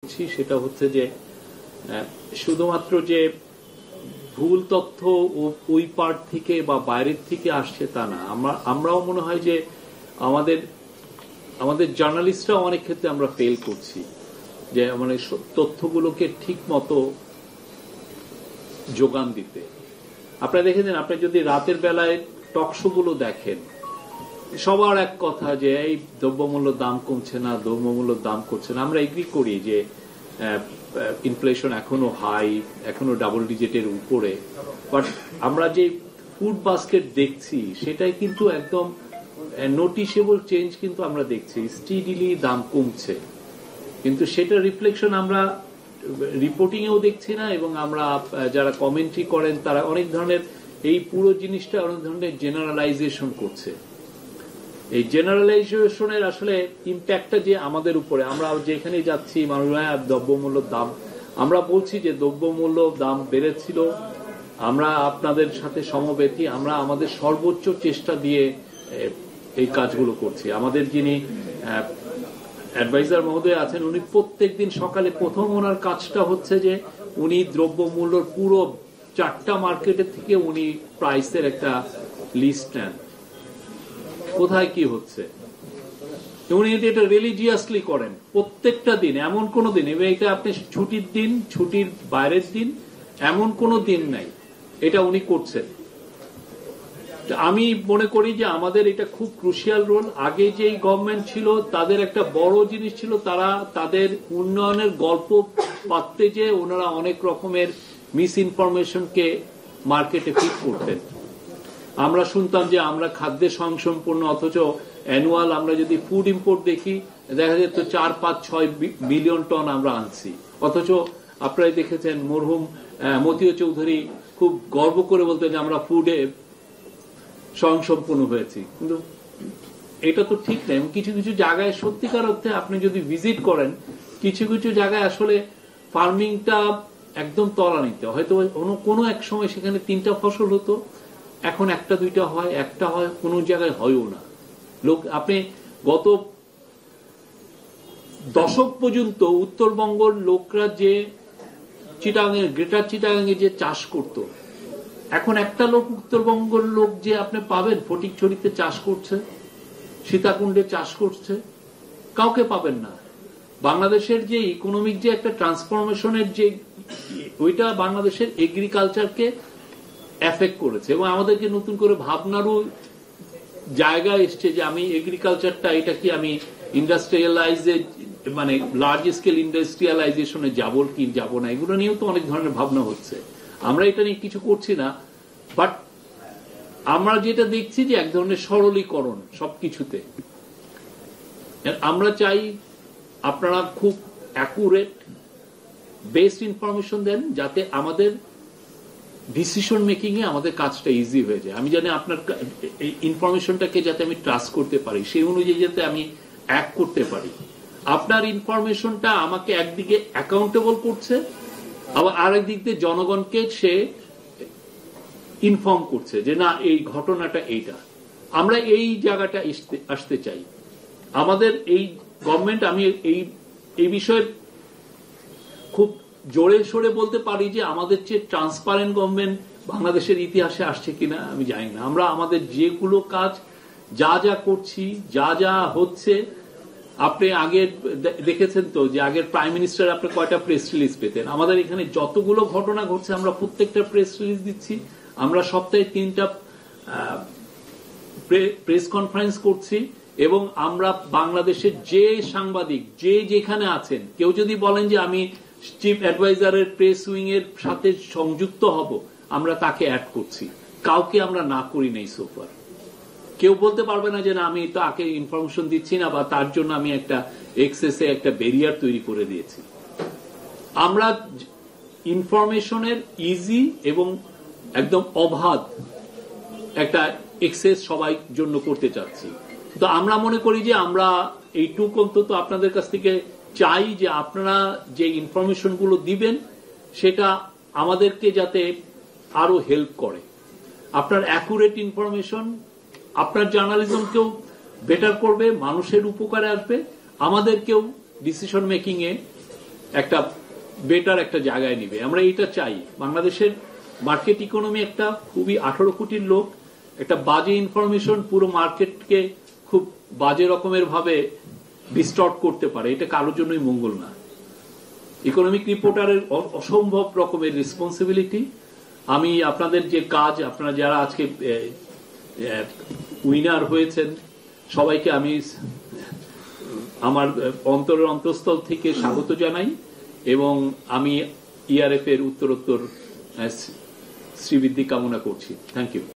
করছি সেটা হচ্ছে যে শুধুমাত্র যে ভুল তথ্য ওই পার্ট থেকে বা বাইরের থেকে আসছে তা না, আমরাও মনে হয় যে আমাদের জার্নালিস্টরাও অনেক ক্ষেত্রে আমরা ফেল করছি, যে মানে তথ্যগুলোকে ঠিক মতো যোগান দিতে। আপনারা দেখেছেন, আপনি যদি রাতের বেলায় টকশো গুলো দেখেন, সবার এক কথা যে এই দ্রব্যমূল্যের দাম কমছে না, দ্রব্যমূল্যের দাম করছে না। আমরা এগ্রি করি যে ইনফ্লেশন এখনো হাই, এখনো ডাবল ডিজিটের উপরে, বাট আমরা যে ফুড বাস্কেট দেখছি সেটাই কিন্তু একদম নোটিসেবল চেঞ্জ কিন্তু আমরা দেখছি, স্টিডিলি দাম কমছে, কিন্তু সেটা রিফ্লেকশন আমরা রিপোর্টিং এও দেখছি না। এবং আমরা যারা কমেন্ট্রি করেন তারা অনেক ধরনের এই পুরো জিনিসটা অনেক ধরনের জেনারেলাইজেশন করছে। এই জেনারেলাইজেশনের আসলে ইম্প্যাক্টটা যে আমাদের উপরে, আমরা যেখানে যাচ্ছি মানুষরা দ্রব্যমূল্যের দাম, আমরা বলছি যে দ্রব্যমূল্য দাম বেড়েছিল, আমরা আপনাদের সাথে সমবেতী, আমরা আমাদের সর্বোচ্চ চেষ্টা দিয়ে এই কাজগুলো করছি। আমাদের যিনি অ্যাডভাইজার মহোদয় আছেন, উনি প্রত্যেক দিন সকালে প্রথম ওনার কাজটা হচ্ছে যে উনি দ্রব্যমূল্যর পুরো 4টা মার্কেটের থেকে উনি প্রাইসের একটা লিস্ট নেন, কোথায় কি হচ্ছে। উনি এটা রিলিজিয়াসলি করেন প্রত্যেকটা দিন, এমন কোন দিন, এবং এটা আপনি ছুটির দিন, ছুটির বাইরের দিন, এমন কোন দিন নাই, এটা উনি করছেন। আমি মনে করি যে আমাদের এটা খুব ক্রুশিয়াল রোল। আগে যে গভর্নমেন্ট ছিল তাদের একটা বড় জিনিস ছিল, তারা তাদের উন্নয়নের গল্প পাততে যে ওনারা অনেক রকমের মিস ইনফরমেশনকে মার্কেটে ফিট করতেন। আমরা শুনতাম যে আমরা খাদ্যে স্বয়ংসম্পূর্ণ, অথচ অ্যানুয়াল আমরা যদি ফুড ইম্পোর্ট দেখি দেখা যেত 4, 5, 6 বিলিয়ন টন আমরা আনছি। অথচ আপনারা দেখেছেন মরহুম মতিয় চৌধুরী খুব গর্ব করে বলতেন যে আমরা ফুডে স্বয়ংসম্পূর্ণ হয়েছি, কিন্তু এটা তো ঠিক নেই। কিছু কিছু জায়গায় সত্যিকার অর্থে আপনি যদি ভিজিট করেন, কিছু কিছু জায়গায় আসলে ফার্মিংটা একদম তলানিতে, হয়তো কোনো এক সময় সেখানে 3টা ফসল হতো, এখন 1টা 2টা হয়, একটা হয়, কোন জায়গায় হয়ও না। আপনি গত দশক পর্যন্ত উত্তরবঙ্গের লোকরা যে চিটাগাং, গ্রেটার চিটাগাঙে যে চাষ করত, এখন একটা লোক উত্তরবঙ্গের লোক যে আপনি পাবেন ফটিকছড়িতে চাষ করছে, সীতাকুণ্ডে চাষ করছে, কাউকে পাবেন না। বাংলাদেশের যে ইকোনমিক যে একটা ট্রান্সফরমেশনের যে ওইটা বাংলাদেশের এগ্রিকালচারকে এফেক্ট করেছে, এবং আমাদেরকে নতুন করে ভাবনারও জায়গা এসছে যে আমি এগ্রিকালচারটা, এটা কি আমি ইন্ডাস্ট্রিয়ালাইজে, মানে লার্জ স্কেল ইন্ডাস্ট্রিয়ালাইজেশনে যাবো কি যাবো না, এগুলো নিয়েও তো অনেক ধরনের ভাবনা হচ্ছে। আমরা এটা নিয়ে কিছু করছি না, বাট আমরা যেটা দেখছি যে এক ধরনের সরলীকরণ সবকিছুতে। আমরা চাই আপনারা খুব অ্যাকুরেট বেস্ট ইনফরমেশন দেন, যাতে আমাদের ডিসিশন মেকিং এ আমাদের কাজটা ইজি হয়ে যায়। আমি জানি আপনার এই ইনফরমেশনটাকে যাতে আমি ট্রাস্ট করতে পারি, সেই অনুযায়ী যাতে আমি অ্যাক্ট করতে পারি। আপনার ইনফরমেশনটা আমাকে একদিকে অ্যাকাউন্টেবল করছে, আবার আরেক দিক দিয়ে জনগণকে সে ইনফর্ম করছে যে না, এই ঘটনাটা এইটা। আমরা এই জায়গাটা আসতে চাই। আমাদের এই গভর্নমেন্ট, আমি এই বিষয়ে খুব জোরে সোরে বলতে পারি যে আমাদের চেয়ে ট্রান্সপারেন্ট গভর্নমেন্ট বাংলাদেশের ইতিহাসে আসছে কিনা আমি জানি না। আমরা আমাদের যেগুলো কাজ যা যা করছি, যা যা হচ্ছে, আপনি আগে দেখেছেন তো যে আগের প্রাইম মিনিস্টার আপনি কয়টা প্রেস রিলিজ পেতেন। আমাদের এখানে যতগুলো ঘটনা ঘটছে আমরা প্রত্যেকটা প্রেস রিলিজ দিচ্ছি, আমরা সপ্তাহে 3টা প্রেস কনফারেন্স করছি, এবং আমরা বাংলাদেশের যে সাংবাদিক যে যেখানে আছেন, কেউ যদি বলেন যে আমি চিফ অ্যাডভাইজারের প্রেস উইং এর সাথে সংযুক্ত হব, আমরা তাকে অ্যাড করছি, কাউকে আমরা না করি নাই সোফার। কেউ বলতে পারবে না যে না, আমি তাকে ইনফরমেশন দিচ্ছি না, বা তার জন্য আমি একটা এক্সেসে একটা ব্যারিয়ার তৈরি করে দিয়েছি। আমরা ইনফরমেশনের ইজি এবং একদম অবাধ একটা এক্সেস সবাই জন্য করতে চাচ্ছি। তো আমরা মনে করি যে আমরা এইটুকু অন্তত আপনাদের কাছ থেকে চাই যে আপনারা যে ইনফরমেশন গুলো দিবেন সেটা আমাদেরকে যাতে আরো হেল্প করে। আপনার অ্যাকুরেট ইনফরমেশন আপনার জার্নালিজমকেও বেটার করবে, মানুষের উপকারে আসবে, আমাদেরকেও ডিসিশন মেকিং এ একটা বেটার একটা জায়গায় নিবে। আমরা এটা চাই। বাংলাদেশের মার্কেট ইকোনমি একটা খুবই 18 কোটির লোক, একটা বাজে ইনফরমেশন পুরো মার্কেটকে খুব বাজে রকমের ভাবে ডিস্টর্ট করতে পারে, এটা কারোর জন্যই মঙ্গল না। ইকোনমিক রিপোর্টারের অসম্ভব রকমের রেসপন্সিবিলিটি। আমি আপনাদের যে কাজ, আপনারা যারা আজকে উইনার হয়েছেন সবাইকে আমি আমার অন্তরের অন্তঃস্থল থেকে স্বাগত জানাই এবং আমি ইআরএফ এর উত্তরোত্তর শ্রীবৃদ্ধি কামনা করছি। Thank you.